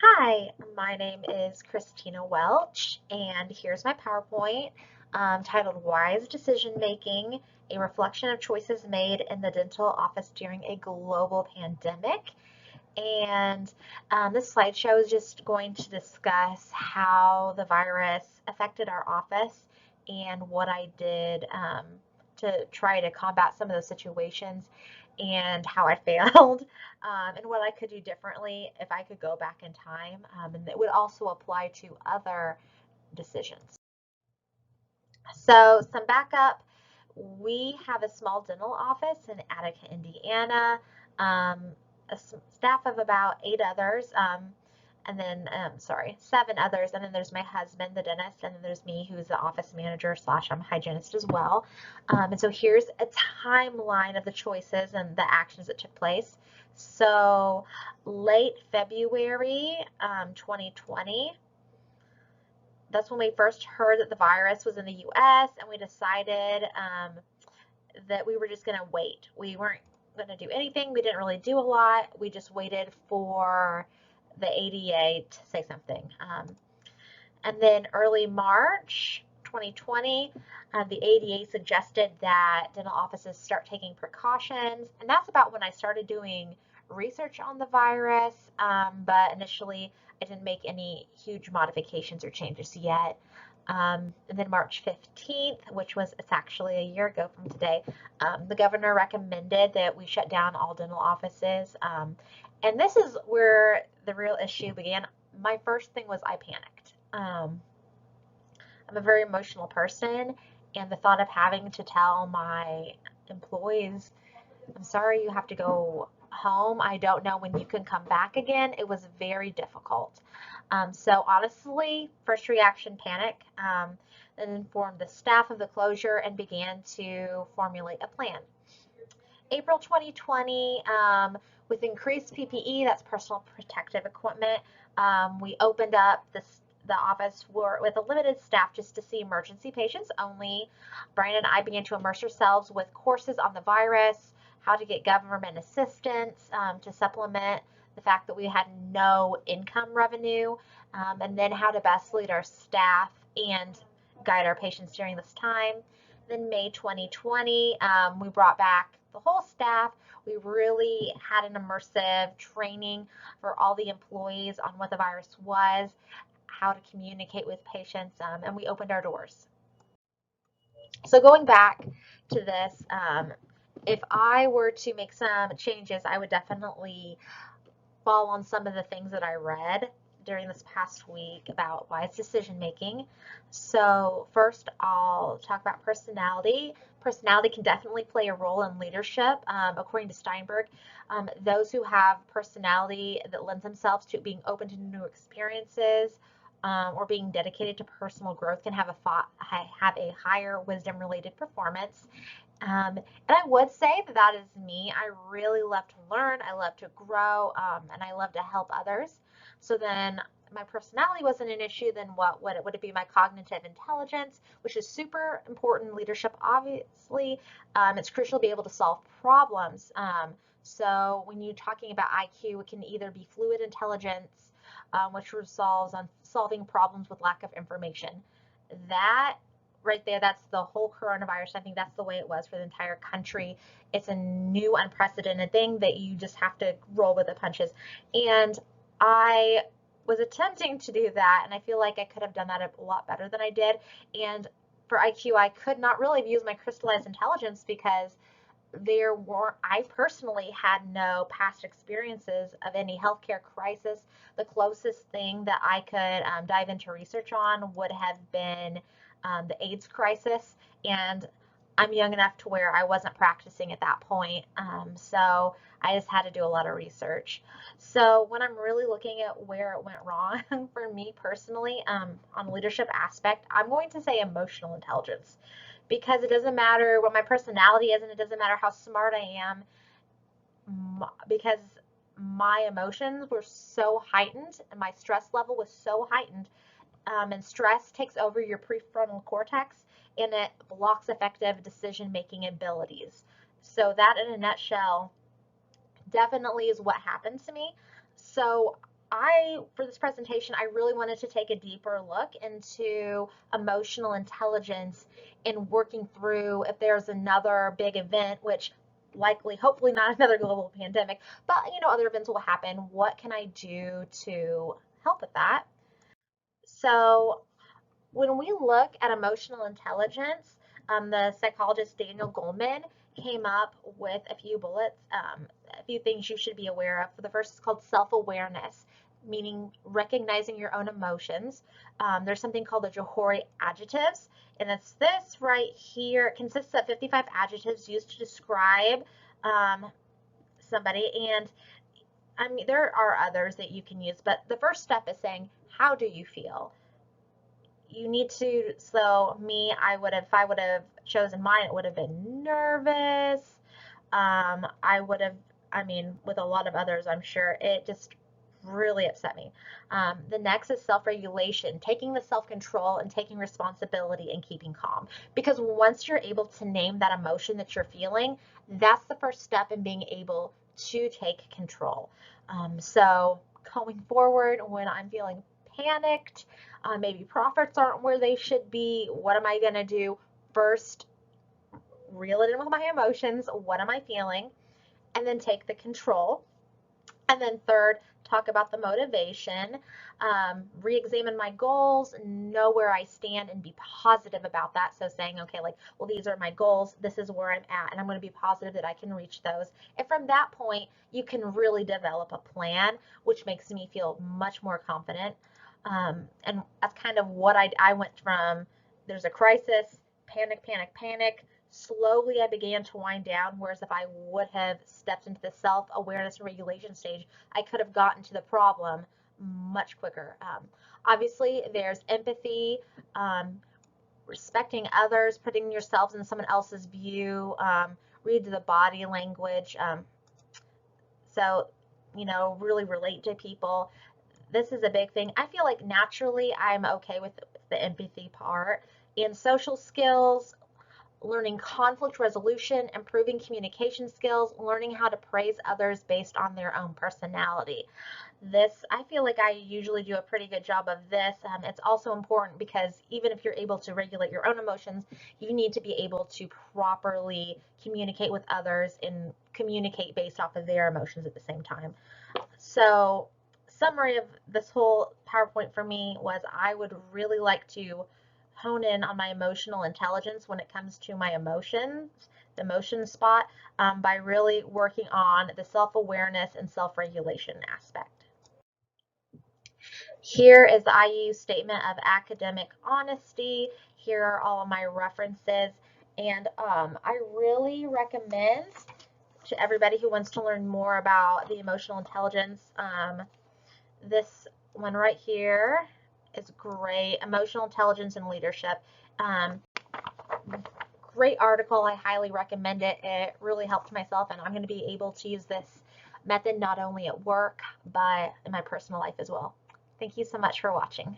Hi, my name is Christina Welch, and here's my PowerPoint titled Wise Decision Making, a reflection of choices made in the dental office during a global pandemic. And this slideshow is just going to discuss how the virus affected our office and what I did to try to combat some of those situations and how I failed and what I could do differently if I could go back in time. And it would also apply to other decisions. So, some backup. We have a small dental office in Attica, Indiana, a staff of about 8 others, and then, sorry, 7 others. And then there's my husband, the dentist, and then there's me, who's the office manager slash I'm a hygienist as well. And so here's a timeline of the choices and the actions that took place. So late February 2020, that's when we first heard that the virus was in the US, and we decided that we were just going to wait. We weren't going to do anything. We didn't really do a lot. We just waited for the ADA to say something. And then early March 2020, the ADA suggested that dental offices start taking precautions. And that's about when I started doing research on the virus. But initially, I didn't make any huge modifications or changes yet. And then March 15th, which was, it's actually a year ago from today, the governor recommended that we shut down all dental offices. And this is where the real issue began. My first thing was I panicked. I'm a very emotional person, and the thought of having to tell my employees, I'm sorry, you have to go home. I don't know when you can come back again. It was very difficult. So honestly, first reaction, panic. Then informed the staff of the closure and began to formulate a plan. April 2020, with increased PPE, that's personal protective equipment, we opened up the office with a limited staff just to see emergency patients only. Brian and I began to immerse ourselves with courses on the virus, how to get government assistance to supplement the fact that we had no income revenue, and then how to best lead our staff and guide our patients during this time. Then May 2020, we brought back the whole staff. We really had an immersive training for all the employees on what the virus was, how to communicate with patients, and we opened our doors. So going back to this, if I were to make some changes, I would definitely fall on some of the things that I read during this past week about wise decision making. So first, I'll talk about personality. Personality can definitely play a role in leadership. According to Steinberg, those who have personality that lends themselves to being open to new experiences or being dedicated to personal growth can have a higher wisdom-related performance. And I would say that that is me. I really love to learn, I love to grow, and I love to help others. So then my personality wasn't an issue, then what would it be? My cognitive intelligence, which is super important in leadership, obviously. It's crucial to be able to solve problems. So when you're talking about IQ, it can either be fluid intelligence, which resolves on solving problems with lack of information. That right there, that's the whole coronavirus. I think that's the way it was for the entire country. It's a new, unprecedented thing that you just have to roll with the punches. And I was attempting to do that, and I feel like I could have done that a lot better than I did. And for IQ, I could not really have used my crystallized intelligence because I personally had no past experiences of any healthcare crisis. The closest thing that I could dive into research on would have been the AIDS crisis, and I'm young enough to where I wasn't practicing at that point. So I just had to do a lot of research. So when I'm really looking at where it went wrong for me personally, on the leadership aspect, I'm going to say emotional intelligence, because it doesn't matter what my personality is, and it doesn't matter how smart I am, because my emotions were so heightened and my stress level was so heightened. And stress takes over your prefrontal cortex, and it blocks effective decision making abilities. So that in a nutshell definitely is what happened to me. So for this presentation, I really wanted to take a deeper look into emotional intelligence and working through if there's another big event, which likely, hopefully not another global pandemic, but other events will happen. What can I do to help with that? So when we look at emotional intelligence, the psychologist Daniel Goleman came up with a few bullets, a few things you should be aware of. The first is called self-awareness, meaning recognizing your own emotions. There's something called the Johari adjectives, and it's this right here. It consists of 55 adjectives used to describe somebody, and I mean, there are others that you can use, but the first step is saying, how do you feel? You need to, so me, if I would have chosen mine, it would have been nervous. I would have, I mean, with a lot of others, I'm sure it just really upset me. The next is self-regulation, taking the self-control and taking responsibility and keeping calm. Because once you're able to name that emotion that you're feeling, that's the first step in being able to take control. So going forward, when I'm feeling panicked, maybe profits aren't where they should be, what am I going to do? First, reel it in with my emotions. What am I feeling? And then take the control. And then third, talk about the motivation, re-examine my goals, know where I stand and be positive about that. So saying, okay, like, well, these are my goals. This is where I'm at, and I'm going to be positive that I can reach those. And from that point, you can really develop a plan, which makes me feel much more confident. And that's kind of what I went from. There's a crisis, panic, panic, panic. Slowly I began to wind down, whereas if I would have stepped into the self-awareness and regulation stage, I could have gotten to the problem much quicker. Obviously, there's empathy, respecting others, putting yourselves in someone else's view, read the body language. So, really relate to people. This is a big thing. I feel like naturally I'm okay with the empathy part. In social skills, learning conflict resolution, improving communication skills, learning how to praise others based on their own personality. This, I feel like I usually do a pretty good job of this. It's also important because even if you're able to regulate your own emotions, you need to be able to properly communicate with others and communicate based off of their emotions at the same time. So, summary of this whole PowerPoint for me was I would really like to hone in on my emotional intelligence when it comes to my emotions, the emotion spot, by really working on the self-awareness and self-regulation aspect. Here is the IU Statement of Academic Honesty. Here are all of my references, and I really recommend to everybody who wants to learn more about the emotional intelligence, this one right here is great, Emotional Intelligence and Leadership. Great article. I highly recommend it. It really helped myself, and I'm going to be able to use this method not only at work, but in my personal life as well. Thank you so much for watching.